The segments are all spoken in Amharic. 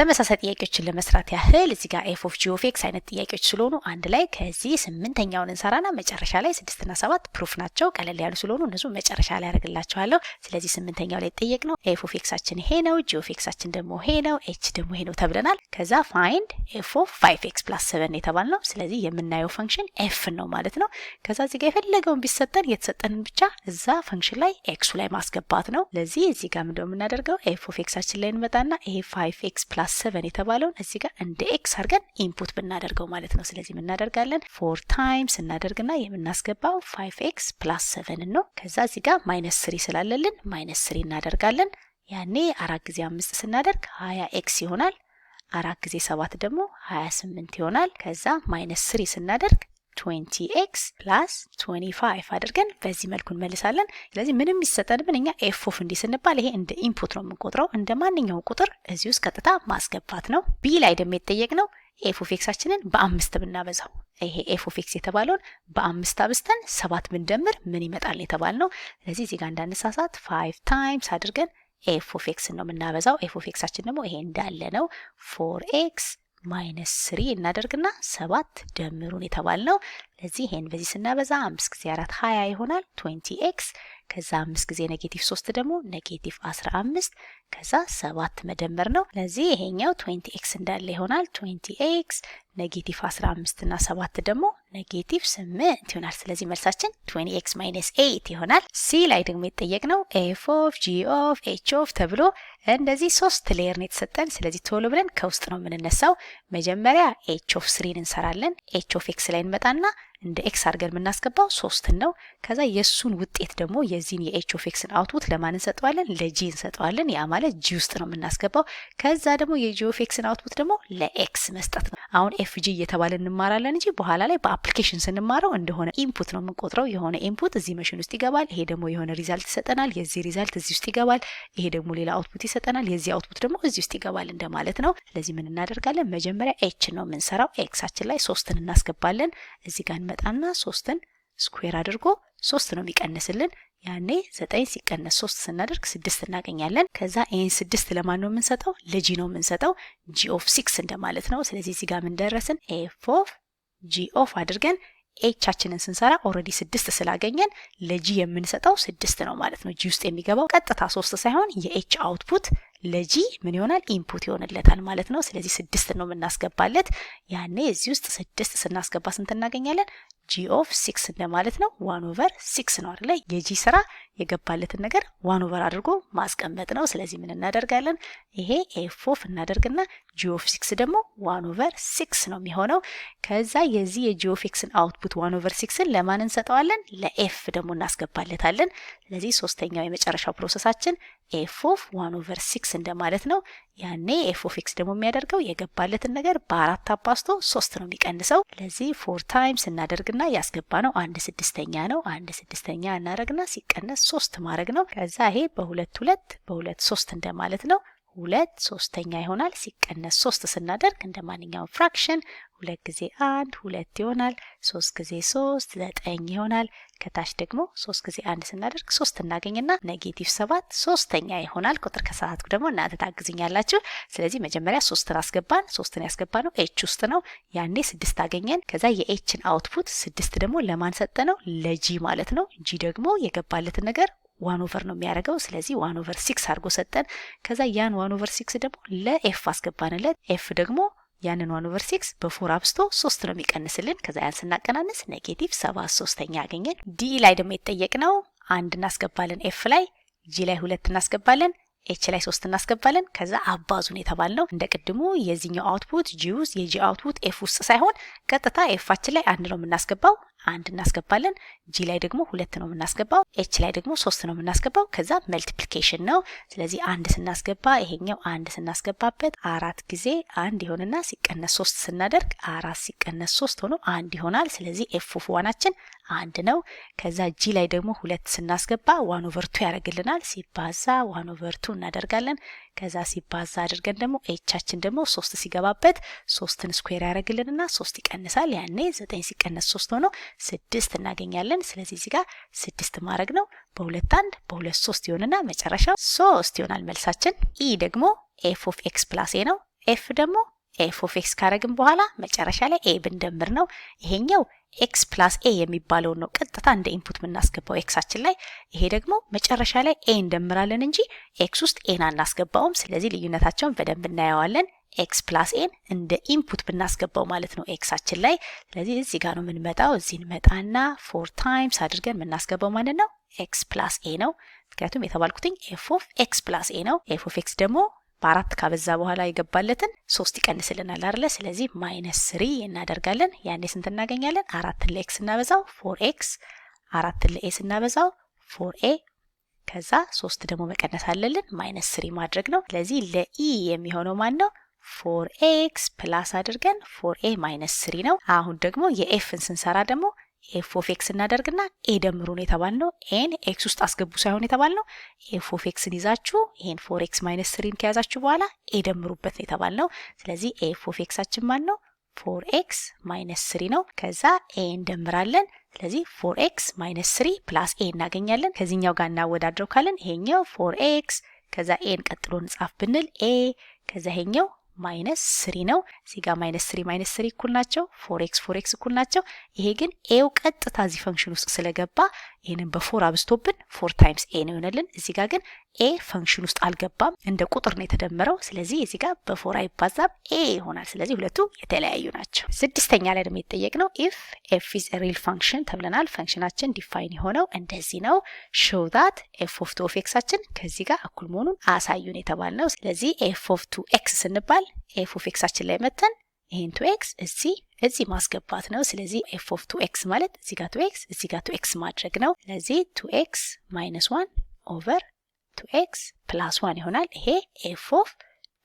ተመሳሳይ ጥያቄዎችን ለመስራት ያህል እዚህ ጋር f of g of x አይነት ጥያቄዎች ስለሆኑ አንድ ላይ ከዚህ 8ኛውን እንሰራና መጨረሻ ላይ 6 እና 7 ፕሩፍ ናቸው ቀለል ያሉ ስለሆኑ እነሱ መጨረሻ ላይ ያደርግላችኋለሁ። ስለዚህ 8ኛው ላይ ጠየቅ ነው f of x አችን ይሄ ነው፣ g of x አችን ደግሞ ይሄ ነው፣ h ደግሞ ይሄ ነው ተብለናል። ከዛ find f of 5x plus 7 የተባልነው ስለዚህ የምናየው ፈንክሽን f ነው ማለት ነው። ከዛ እዚህ ጋር የፈለገውን ቢሰጠን የተሰጠንን ብቻ እዛ ፈንክሽን ላይ x ላይ ማስገባት ነው። ለዚህ እዚህ ጋር ምንድነው የምናደርገው f of x አችን ላይ እንመጣና ይሄ 5x plus 7 የተባለውን እዚህ ጋር እንደ x አድርገን ኢንፑት ብናደርገው ማለት ነው። ስለዚህ ምን እናደርጋለን 4 ታይምስ እናደርግና የምናስገባው 5x plus 7 ነው። ከዛ እዚህ ጋር -3 ስላለልን -3 እናደርጋለን። ያኔ 4 ጊዜ 5 ስናደርግ 20x ይሆናል። 4 ጊዜ 7 ደግሞ 28 ይሆናል። ከዛ -3 ስናደርግ 20x plus 25 አድርገን በዚህ መልኩ እንመልሳለን። ስለዚህ ምንም ይሰጠንብን እኛ f of እንዲ ስንባል ይሄ እንደ ኢንፑት ነው የምንቆጥረው። እንደ ማንኛውም ቁጥር እዚህ ውስጥ ቀጥታ ማስገባት ነው። b ላይ ደግሞ የተጠየቅነው f of x አችንን በ5 ብናበዛው ይሄ f of x የተባለውን በ5 አብዝተን 7 ብንደምር ምን ይመጣል የተባልነው። ስለዚህ እዚህ ጋር እንዳንሳሳት 5 ታይምስ አድርገን f of x ነው የምናበዛው። f of x አችን ደግሞ ይሄ እንዳለ ነው 4x -3 እናደርግና 7 ደምሩን የተባልነው። ለዚህ ይሄን በዚህ ስናበዛ 5 ጊዜ 4 20 ይሆናል 20x። ከዛ 5 ጊዜ -3 ደግሞ -15 ከዛ 7 መደመር ነው። ለዚህ ይሄኛው 20x እንዳለ ይሆናል 20x -15 እና 7 ደግሞ -8 ይሆናል። ስለዚህ መልሳችን 20x - 8 ይሆናል። ሲ ላይ ደግሞ የተጠየቅነው f of g of h of ተብሎ እንደዚህ 3 ሌየር ነው የተሰጠን። ስለዚህ ቶሎ ብለን ከውስጥ ነው የምንነሳው። መጀመሪያ h of 3 እንሰራለን። h of x ላይ እንመጣና እንደ x አድርገን የምናስገባው 3 ነው። ከዛ የሱን ውጤት ደግሞ የዚህን የh of xን አውትፑት ለማን እንሰጠዋለን? ለg እንሰጠዋለን። ያ ማለት g ውስጥ ነው የምናስገባው። ከዛ ደግሞ የg of xን አውትፑት ደግሞ ለx መስጠት ነው። አሁን fg እየተባለ እንማራለን እንጂ በኋላ ላይ በአፕሊኬሽን ስንማረው እንደሆነ ኢንፑት ነው የምንቆጥረው። የሆነ ኢንፑት እዚህ መሽን ውስጥ ይገባል። ይሄ ደግሞ የሆነ ሪዛልት ይሰጠናል። የዚህ ሪዛልት እዚህ ውስጥ ይገባል። ይሄ ደግሞ ሌላ አውትፑት ይሰጠናል። የዚህ አውትፑት ደግሞ እዚህ ውስጥ ይገባል እንደማለት ነው። ስለዚህ ምን እናደርጋለን? መጀመሪያ h ነው የምንሰራው። x አችን ላይ 3ን እናስገባለን። እዚህ ጋር እንመጣና 3ን ስኩዌር አድርጎ 3 ነው የሚቀንስልን። ያኔ 9 ሲቀነስ 3 ስናደርግ 6 እናገኛለን። ከዛ ይሄን 6 ለማን ነው የምንሰጠው? ለጂ ነው የምንሰጠው። g of 6 እንደማለት ነው። ስለዚህ እዚህ ጋር ምን ደረስን? f of g of አድርገን h አችንን ስንሰራ ኦሬዲ 6 ስላገኘን ለጂ የምንሰጠው 6 ነው ማለት ነው። g ውስጥ የሚገባው ቀጥታ 3 ሳይሆን የh አውትፑት ለጂ ምን ይሆናል? ኢንፑት ይሆንለታል ማለት ነው። ስለዚህ 6 ነው የምናስገባለት። ያኔ እዚህ ውስጥ 6 ስናስገባ ስንት እናገኛለን? g of 6 እንደማለት ነው። 1/6 ነው አይደል? የጂ ስራ የገባለትን ነገር 1/, አድርጎ ማስቀመጥ ነው። ስለዚህ ምን እናደርጋለን? ይሄ f of እናደርግና g of 6 ደግሞ 1/6 ነው የሚሆነው። ከዛ የዚህ የg of xን አውትፑት 1/6ን ለማን እንሰጠዋለን? ለf ደግሞ እናስገባለታለን። ስለዚህ ሶስተኛው የመጨረሻው ፕሮሰሳችን f of 1/6 እንደማለት ነው። ያኔ f of x ደግሞ የሚያደርገው የገባለትን ነገር በ4 አባዝቶ 3 ነው የሚቀንሰው። ስለዚህ 4 ታይምስ እናደርግና ያስገባነው 1/6 ነው። 1/6 እናደርግና ሲቀነስ 3 ማድረግ ነው። ከዛ ይሄ በ2 3 እንደማለት ነው። 2/3 ይሆናል። ሲቀነስ 3 ስናደርግ እንደማንኛውም ፍራክሽን 2 ጊዜ 1 2 ይሆናል። 3 ጊዜ 3 9 ይሆናል። ከታች ደግሞ 3 ጊዜ 1 ስናደርግ 3 እናገኝና -7 3ኛ ይሆናል። ቁጥር ከሰዓትኩ ደግሞ እናንተ ታግዙኛላችሁ። ስለዚህ መጀመሪያ 3ን አስገባን። 3ን ያስገባነው h ውስጥ ነው። ያኔ 6 አገኘን። ከዛ የhን አውትፑት 6 ደግሞ ለማን ሰጠነው? ለጂ ማለት ነው። ጂ ደግሞ የገባለትን ነገር 1/, ነው የሚያደርገው። ስለዚህ 1/6 አድርጎ ሰጠን። ከዛ ያን 1/6 ደግሞ ለኤፍ አስገባንለት። ኤፍ ደግሞ ያንን 1/6 በ4 አብዝቶ 3 ነው የሚቀንስልን። ከዛ ያን ስናቀናንስ -7/3 ያገኘን። ዲ ላይ ደግሞ የተጠየቅነው 1 እናስገባለን፣ ኤፍ ላይ ጂ ላይ 2 እናስገባለን፣ ኤች ላይ 3 እናስገባለን። ከዛ አባዙን የተባልነው እንደ ቅድሙ የዚህኛው አውትፑት ጂ ውስጥ የጂ አውትፑት ኤፍ ውስጥ ሳይሆን ቀጥታ ኤፋችን ላይ 1 ነው የምናስገባው። 1 እናስገባለን። ጂ ላይ ደግሞ 2 ነው የምናስገባው። ኤች ላይ ደግሞ 3 ነው የምናስገባው። ከዛ መልቲፕሊኬሽን ነው። ስለዚህ 1 ስናስገባ ይሄኛው 1 ስናስገባበት 4 ጊዜ 1 ይሆንና ሲቀነስ 3 ስናደርግ 4 ሲቀነስ 3 ሆኖ 1 ይሆናል። ስለዚህ ኤፍ ኦፍ ዋናችን 1 ነው። ከዛ ጂ ላይ ደግሞ 2 ስናስገባ 1/2 ያደርግልናል። ሲባዛ 1/2 እናደርጋለን። ከዛ ሲባዛ አድርገን ደግሞ ኤቻችን ደግሞ 3 ሲገባበት 3ን ስኩዌር ያደርግልንና 3 ይቀንሳል። ያኔ 9 ሲቀነስ 3 ሆኖ 6 እናገኛለን። ስለዚህ እዚህ ጋር 6 ማድረግ ነው። በ2 1 በ2 3 ይሆንና መጨረሻው 3 ይሆናል መልሳችን። ኢ ደግሞ ኤፍ ኦፍ ኤክስ ፕላስ ኤ ነው። ኤፍ ደግሞ ኤፍ ኦፍ ኤክስ ካረግን በኋላ መጨረሻ ላይ ኤ ብንደምር ነው። ይሄኛው ኤክስ ፕላስ ኤ የሚባለው ነው ቀጥታ እንደ ኢንፑት የምናስገባው ኤክሳችን ላይ። ይሄ ደግሞ መጨረሻ ላይ ኤ እንደምራለን እንጂ ኤክስ ውስጥ ኤን አናስገባውም። ስለዚህ ልዩነታቸውን በደንብ እናየዋለን። ኤክስ ፕላስ ኤን እንደ ኢንፑት ብናስገባው ማለት ነው ኤክሳችን ላይ። ስለዚህ እዚህ ጋር ነው የምንመጣው። እዚህ እንመጣና 4 ታይምስ አድርገን የምናስገባው ማለት ነው ኤክስ ፕላስ ኤ ነው። ምክንያቱም የተባልኩትኝ ኤፍ ኦፍ ኤክስ ፕላስ ኤ ነው። ኤፍ ኦፍ ኤክስ ደግሞ በአራት ካበዛ በኋላ የገባለትን 3 ይቀንስልናል አይደለ? ስለዚህ -3 እናደርጋለን። ያኔ ስንት እናገኛለን? 4ን ለኤክስ እናበዛው 4ኤክስ፣ 4ን ለኤ ስናበዛው 4ኤ፣ ከዛ 3 ደግሞ መቀነስ አለልን -3 ማድረግ ነው። ስለዚህ ለኢ የሚሆነው ማን ነው? 4ኤክስ ፕላስ አድርገን 4ኤ -3 ነው። አሁን ደግሞ የኤፍን ስንሰራ ደግሞ ኤፍ ኦፍ ኤክስ እናደርግና ኤ ደምሩ ነው የተባልነው። ኤን ኤክስ ውስጥ አስገቡ ሳይሆን የተባልነው ኤፍ ኦፍ ኤክስን ይዛችሁ ይሄን 4ኤክስ -3ን ከያዛችሁ በኋላ ኤ ደምሩበት ነው የተባልነው። ስለዚህ ኤፍ ኦፍ ኤክሳችን ማን ነው? 4ኤክስ -3 ነው። ከዛ ኤ እንደምራለን። ስለዚህ 4ኤክስ -3 ፕላስ ኤ እናገኛለን። ከዚህኛው ጋር እናወዳድረው ካለን ይሄኛው 4ኤክስ ከዛ ኤን ቀጥሎ እንጻፍ ብንል ኤ ከዛ ይሄኛው -3 ነው። እዚህ ጋር -3 እኩል ናቸው። 4ኤክስ እኩል ናቸው። ይሄ ግን ኤው ቀጥታ እዚህ ፈንክሽን ውስጥ ስለገባ ይሄንን በ4 አብስቶብን 4 ታይምስ ኤ ነው ይሆነልን። እዚህ ጋር ግን ኤ ፈንክሽን ውስጥ አልገባም፣ እንደ ቁጥር ነው የተደመረው። ስለዚህ እዚህ ጋር በ4 አይባዛም ኤ ይሆናል። ስለዚህ ሁለቱ የተለያዩ ናቸው። ስድስተኛ ላይ ደግሞ የተጠየቅነው ኢፍ ኤፍ ኢዝ ኤ ሪል ፈንክሽን ተብለናል። ፈንክሽናችን ዲፋይን የሆነው እንደዚህ ነው። ሾው ዳት ኤፍ ኦፍ 2 ኦፍ ኤክሳችን ከዚህ ጋር እኩል መሆኑን አሳዩን የተባልነው። ስለዚህ ኤፍ ኦፍ 2 ኤክስ ስንባል ኤፍ ኦፍ ኤክሳችን ላይ መተን ይሄን 2 ኤክስ እዚህ ማስገባት ነው። ስለዚህ ኤፍ ኦፍ 2 ኤክስ ማለት እዚህ ጋር 2 ኤክስ እዚህ ጋር 2 ኤክስ ማድረግ ነው። ስለዚህ 2 ኤክስ -1 ኦቨር 2 ኤክስ ፕላስ 1 ይሆናል። ይሄ ኤፍ ኦፍ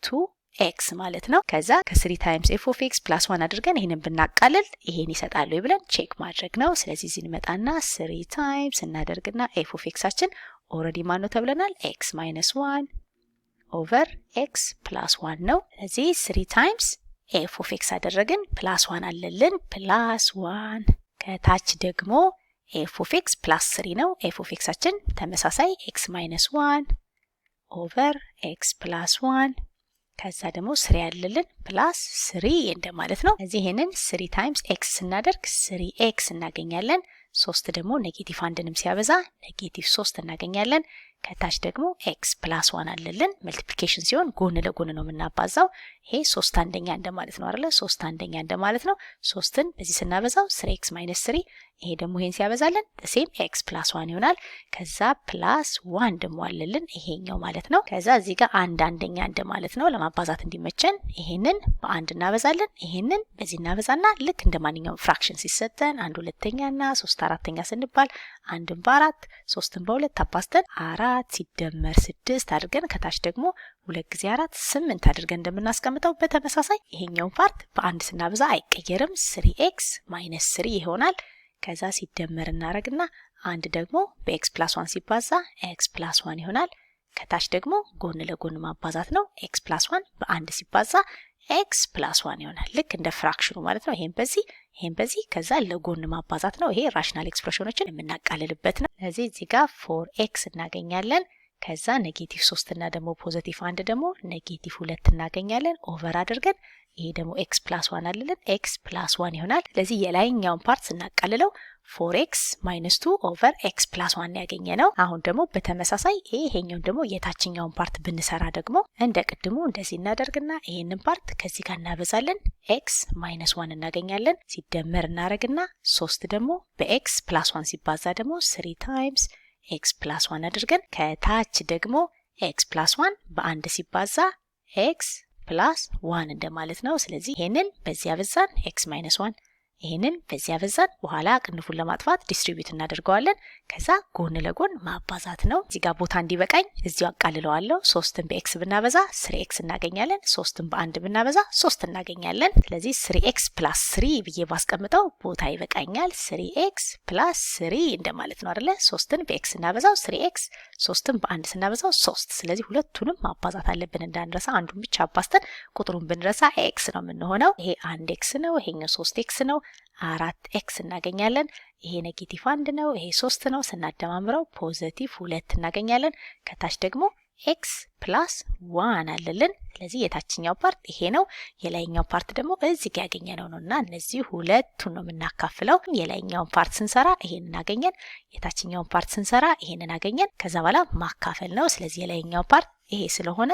2 ኤክስ ማለት ነው። ከዛ ከ3 ታይምስ ኤፍ ኦፍ ኤክስ ፕላስ 1 አድርገን ይሄንን ብናቃልል ይሄን ይሰጣል ወይ ብለን ቼክ ማድረግ ነው። ስለዚህ እዚህ እንመጣና 3 ታይምስ እናደርግና ኤፍ ኦፍ ኤክሳችን ኦልሬዲ ማን ነው ተብለናል? ኤክስ -1 ኦቨር ኤክስ ፕላስ 1 ነው። ስለዚህ 3 ታይምስ ኤፍ ኦፍ ኤክስ አደረግን ፕላስ 1 አለልን ፕላስ 1። ከታች ደግሞ ኤፍ ኦፍ ኤክስ ፕላስ 3 ነው። ኤፍ ኦፍ ኤክሳችን ተመሳሳይ ኤክስ -1 ኦቨር ኤክስ ፕላስ 1 ከዛ ደግሞ 3 ያለልን ፕላስ 3 እንደማለት ነው። እዚህ ይሄንን 3 ታይምስ ኤክስ ስናደርግ 3 ኤክስ እናገኛለን። 3 ደግሞ ኔጌቲቭ አንድንም ሲያበዛ ኔጌቲቭ 3 እናገኛለን። ከታች ደግሞ ኤክስ ፕላስ 1 አለልን። መልቲፕሊኬሽን ሲሆን ጎን ለጎን ነው የምናባዛው። ይሄ 3 አንደኛ እንደማለት ነው አይደለ? 3 አንደኛ እንደማለት ነው። 3ን በዚህ ስናበዛው 3x -3 ይሄ ደግሞ ይሄን ሲያበዛልን ሴም ኤክስ ፕላስ 1 ይሆናል። ከዛ ፕላስ 1 ደግሞ አለልን ይሄኛው ማለት ነው። ከዛ እዚህ ጋር አንድ አንደኛ እንደማለት ነው። ለማባዛት እንዲመቸን ይሄንን በአንድ እናበዛለን። ይሄንን በዚህ እናበዛና ልክ እንደ ማንኛውም ፍራክሽን ሲሰጠን 1 2ኛና 3 4ኛ ስንባል 1ን በ4 3ን በ2 አባዝተን 4 ሲደመር 6 አድርገን ከታች ደግሞ 2 ጊዜ 4 8 አድርገን እንደምናስቀምጠው በተመሳሳይ ይሄኛው ፓርት በአንድ ስናበዛ አይቀየርም። 3x -3 ይሆናል። ከዛ ሲደመር እናረግና አንድ ደግሞ በኤክስ ፕላስ 1 ሲባዛ ኤክስ ፕላስ 1 ይሆናል። ከታች ደግሞ ጎን ለጎን ማባዛት ነው። ኤክስ ፕላስ 1 በአንድ ሲባዛ ኤክስ ፕላስ 1 ይሆናል። ልክ እንደ ፍራክሽኑ ማለት ነው። ይሄን በዚህ ከዛ ለጎን ማባዛት ነው። ይሄ ራሽናል ኤክስፕሬሽኖችን የምናቃልልበት ነው። ስለዚህ እዚህ ጋር 4x እናገኛለን። ከዛ ኔጌቲቭ 3 እና ደግሞ ፖዚቲቭ 1 ደግሞ ኔጌቲቭ 2 እናገኛለን። ኦቨር አድርገን ይሄ ደግሞ ኤክስ ፕላስ 1 አለልን ኤክስ ፕላስ 1 ይሆናል። ስለዚህ የላይኛውን ፓርት ስናቃልለው 4x -2 ኦቨር ኤክስ ፕላስ 1 ያገኘ ነው። አሁን ደግሞ በተመሳሳይ ይሄኛውን ደግሞ የታችኛውን ፓርት ብንሰራ ደግሞ እንደ ቅድሙ እንደዚህ እናደርግና ይሄንን ፓርት ከዚህ ጋር እናበዛለን። ኤክስ -1 እናገኛለን። ሲደመር እናረግና 3 ደግሞ በኤክስ ፕላስ 1 ሲባዛ ደግሞ 3 ታይምስ ኤክስ ፕላስ 1 አድርገን ከታች ደግሞ ኤክስ ፕላስ 1 በአንድ ሲባዛ ኤክስ ፕላስ 1 እንደማለት ነው። ስለዚህ ይሄንን በዚህ አበዛን ኤክስ -1 ይሄንን በዚህ አበዛን በኋላ ቅንፉን ለማጥፋት ዲስትሪቢዩት እናደርገዋለን። ከዛ ጎን ለጎን ማባዛት ነው። እዚህ ጋር ቦታ እንዲበቃኝ እዚሁ አቃልለዋለሁ። 3ን በኤክስ ብናበዛ 3x እናገኛለን። 3ን በአንድ ብናበዛ 3 እናገኛለን። ስለዚህ 3x ፕላስ 3 ብዬ ባስቀምጠው ቦታ ይበቃኛል። 3x ፕላስ 3 እንደማለት ነው አይደለ? 3ን በኤክስ እናበዛው 3x፣ 3ን በአንድ ስናበዛው 3። ስለዚህ ሁለቱንም ማባዛት አለብን እንዳንረሳ። አንዱን ብቻ አባዝተን ቁጥሩን ብንረሳ ኤክስ ነው የምንሆነው። ይሄ 1x ነው፣ ይሄኛው 3x ነው። 4x እናገኛለን። ይሄ ኔጌቲቭ 1 ነው፣ ይሄ 3 ነው። ስናደማምረው ፖዚቲቭ 2 እናገኛለን። ከታች ደግሞ ኤክስ ፕላስ 1 አለልን። ስለዚህ የታችኛው ፓርት ይሄ ነው። የላይኛው ፓርት ደግሞ እዚህ ጋር ያገኘነው ነውና እነዚህ ሁለቱን ነው የምናካፍለው። የላይኛውን ፓርት ስንሰራ ይሄንን አገኘን፣ የታችኛውን ፓርት ስንሰራ ይሄንን አገኘን። ከዛ በኋላ ማካፈል ነው። ስለዚህ የላይኛው ፓርት ይሄ ስለሆነ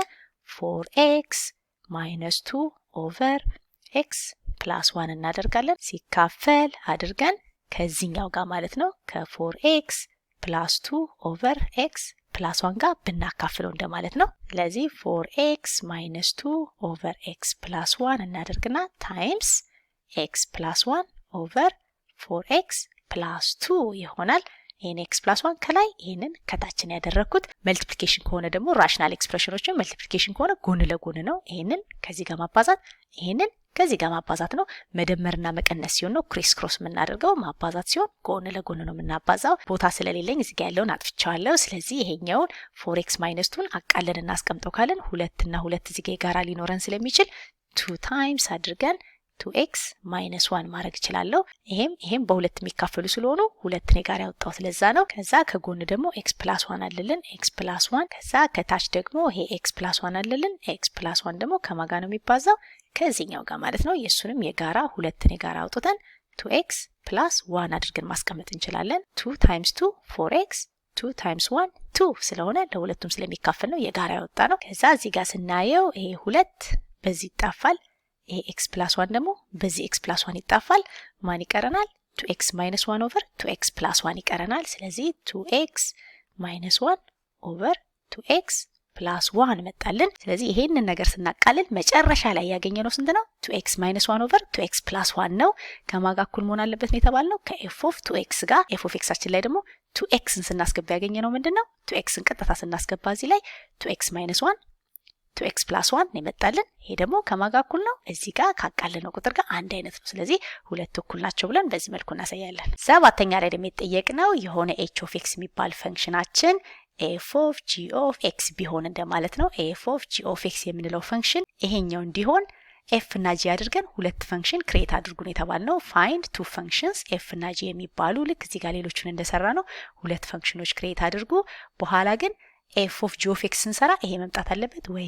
4x ማይነስ 2 ኦቨር ኤክስ ፕላስ 1 እናደርጋለን። ሲካፈል አድርገን ከዚህኛው ጋር ማለት ነው ከ4x ፕላስ 2 ኦቨር ኤክስ ፕላስ 1 ጋር ብናካፍለው እንደማለት ነው። ስለዚህ 4x ማይነስ 2 ኦቨር ኤክስ ፕላስ 1 እናደርግና ታይምስ ኤክስ ፕላስ 1 ኦቨር 4x ፕላስ 2 ይሆናል። ይሄን ኤክስ ፕላስ 1 ከላይ ይሄንን ከታችን ያደረኩት። መልቲፕሊኬሽን ከሆነ ደግሞ ራሽናል ኤክስፕሬሽኖችን መልቲፕሊኬሽን ከሆነ ጎን ለጎን ነው። ይሄንን ከዚህ ጋር ማባዛት፣ ይሄንን ከዚህ ጋር ማባዛት ነው። መደመርና መቀነስ ሲሆን ነው ክሪስ ክሮስ የምናደርገው። ማባዛት ሲሆን ጎን ለጎን ነው የምናባዛው። ቦታ ስለሌለኝ እዚህ ጋር ያለውን አጥፍቻለሁ። ስለዚህ ይሄኛውን 4x ማይነስ 2ን አቃለን እናስቀምጠው ካለን 2 እና 2 እዚህ ጋር ጋራ ሊኖረን ስለሚችል 2 ታይምስ አድርገን 2x ማይነስ 1 ማድረግ እችላለሁ። ይሄም በሁለት የሚካፈሉ ስለሆኑ ሁለት ነው ጋር ያወጣው ስለዛ ነው። ከዛ ከጎን ደግሞ x ፕላስ 1 አለልን x ፕላስ 1። ከዛ ከታች ደግሞ ይሄ x ፕላስ 1 አለልን x ፕላስ 1 ደግሞ ከማጋ ነው የሚባዛው ከዚህኛው ጋር ማለት ነው። የሱንም የጋራ ሁለት ነው ጋር አውጥተን 2x ፕላስ 1 አድርገን ማስቀመጥ እንችላለን። 2 ታይምስ 2 4x 2 ታይምስ 1 2 ስለሆነ ለሁለቱም ስለሚካፈል ነው የጋራ ያወጣ ነው። ከዛ እዚህ ጋር ስናየው ይሄ ሁለት በዚህ ይጣፋል። ይሄ x ፕላስ 1 ደግሞ በዚህ x ፕላስ 1 ይጣፋል። ማን ይቀረናል? 2x ማይነስ 1 ኦቨር 2x ፕላስ 1 ይቀረናል። ስለዚህ 2x ማይነስ 1 ኦቨር 2x ፕላስ 1 መጣልን። ስለዚህ ይሄንን ነገር ስናቃልል መጨረሻ ላይ ያገኘነው ስንት ነው? 2x ማይነስ 1 ኦቨር 2x ፕላስ 1 ነው። ከማጋ እኩል መሆን አለበት ነው የተባልነው ከf ኦፍ 2x ጋር። f ኦፍ xአችን ላይ ደግሞ 2xን ስናስገባ ያገኘነው ምንድነው? 2xን ቀጥታ ስናስገባ እዚህ ላይ 2x ማይነስ 1 2x ፕላስ 1 ነው የመጣልን። ይሄ ደግሞ ከማጋ እኩል ነው እዚህ ጋር ካቃለነው ቁጥር ጋር አንድ አይነት ነው። ስለዚህ ሁለት እኩል ናቸው ብለን በዚህ መልኩ እናሳያለን። ሰባተኛ ላይ ደግሞ የተጠየቅነው የሆነ h ኦፍ x የሚባል ፈንክሽናችን f ኦፍ g ኦፍ x ቢሆን እንደማለት ነው። f ኦፍ g ኦፍ x የምንለው ፈንክሽን ይሄኛው እንዲሆን f እና g አድርገን ሁለት ፈንክሽን ክሬት አድርጉን የተባልነው። ፋይንድ ቱ ፈንክሽንስ f እና g የሚባሉ ልክ እዚህ ጋር ሌሎቹን እንደሰራ ነው ሁለት ፈንክሽኖች ክሬት አድርጉ። በኋላ ግን f ኦፍ g ኦፍ x ስንሰራ ይሄ መምጣት አለበት ወይ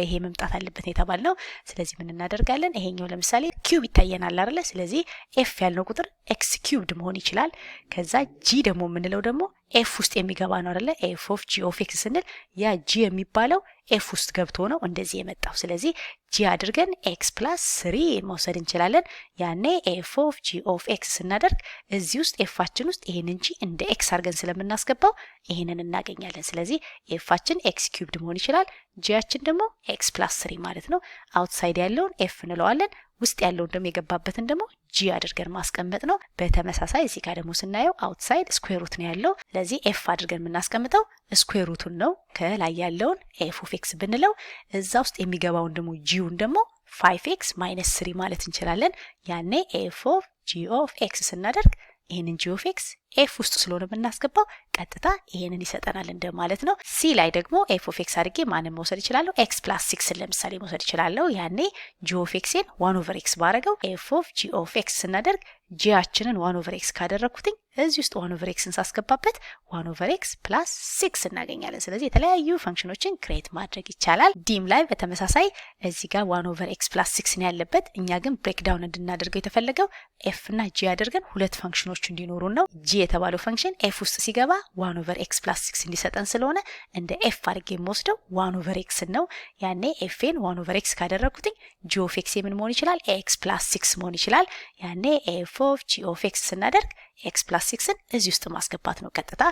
ይሄ መምጣት አለበት የተባልነው። ስለዚህ ምን እናደርጋለን? ይሄኛው ለምሳሌ ኪዩብ ይታየናል አይደለ? ስለዚህ f ያልነው ቁጥር x ኪዩብድ መሆን ይችላል። ከዛ g ደግሞ የምንለው ደግሞ f ውስጥ የሚገባ ነው አይደለ? f ኦፍ g ኦፍ x ስንል ያ g የሚባለው f ውስጥ ገብቶ ነው እንደዚህ የመጣው። ስለዚህ g አድርገን x ፕላስ 3 መውሰድ እንችላለን። ያኔ f ኦፍ g ኦፍ x ስናደርግ እዚህ ውስጥ fአችን ውስጥ ይሄንን g እንደ x አድርገን ስለምናስገባው ይሄንን እናገኛለን። ስለዚህ fአችን x ኪዩብድ መሆን ይችላል። gአችን ደግሞ x ፕላስ 3 ማለት ነው። አውትሳይድ ያለውን f እንለዋለን። ውስጥ ያለውን ደግሞ የገባበትን ደግሞ g አድርገን ማስቀመጥ ነው። በተመሳሳይ እዚህ ጋር ደግሞ ስናየው አውትሳይድ ስኩዌር ሩት ነው ያለው። ስለዚህ f አድርገን የምናስቀምጠው ስኩዌር ሩቱን ነው። ከላይ ያለውን f ኦፍ x ብንለው እዛ ውስጥ የሚገባውን ደግሞ gውን ደግሞ 5x ማይነስ 3 ማለት እንችላለን። ያኔ f ኦፍ g ኦፍ x ስናደርግ ይሄንን g ኦፍ x f ውስጥ ስለሆነ የምናስገባው ቀጥታ ይሄንን ይሰጠናል እንደማለት ነው። c ላይ ደግሞ f ኦፍ x አድርጌ ማንን መውሰድ ይችላል? x ፕላስ 6 ለምሳሌ መውሰድ ይችላል። ያኔ g ኦፍ xን 1 ኦቨር x ባረገው f ኦፍ g ኦፍ x ስናደርግ gአችንን 1 ኦቨር x ካደረኩትኝ እዚህ ውስጥ 1 ኦቨር xን ሳስገባበት 1 ኦቨር x ፕላስ 6 እናገኛለን። ስለዚህ የተለያዩ ፈንክሽኖችን ክሬት ማድረግ ይቻላል። ዲም ላይ በተመሳሳይ እዚህ ጋር 1 ኦቨር x ፕላስ 6 ነው ያለበት። እኛ ግን ብሬክዳውን እንድናደርገው የተፈለገው f እና g አድርገን ሁለት ፈንክሽኖች እንዲኖሩ ነው። g የተባለው ፈንክሽን f ውስጥ ሲገባ 1 ኦቨር x ፕላስ 6 እንዲሰጠን ስለሆነ እንደ f አድርጌ የምወስደው 1 ኦቨር x ነው። ያኔ fን 1 ኦቨር x ካደረኩትኝ g ኦፍ x ምን መሆን ይችላል? x ፕላስ 6 መሆን ይችላል። ያኔ f ኦፍ g ኦፍ x ስናደርግ x ፕላስ 6ን እዚህ ውስጥ ማስገባት ነው። ቀጥታ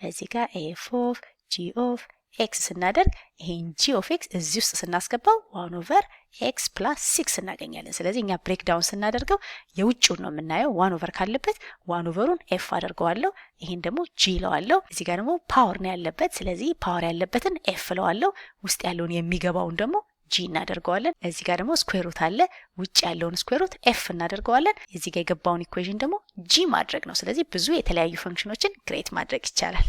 እዚህ ጋር f ኦፍ g ኦፍ x ስናደርግ ይሄን g ኦፍ x እዚህ ውስጥ ስናስገባው 1 ኦቨር x ፕላስ 6 እናገኛለን። ስለዚህ እኛ ብሬክዳውን ስናደርገው የውጭውን ነው የምናየው። 1 ኦቨር ካለበት 1 ኦቨሩን f አደርገዋለሁ። ይሄን ደግሞ g ለዋለሁ። እዚህ ጋር ደግሞ ፓወር ነው ያለበት። ስለዚህ ፓወር ያለበትን f ለዋለሁ። ውስጥ ያለውን የሚገባውን ደግሞ g እናደርገዋለን። እዚህ ጋር ደግሞ ስኩዌር ሩት አለ። ውጭ ያለውን ስኩዌር ሩት f እናደርገዋለን። እዚህ ጋር የገባውን ኢኩዌሽን ደግሞ g ማድረግ ነው። ስለዚህ ብዙ የተለያዩ ፈንክሽኖችን ክሬት ማድረግ ይቻላል።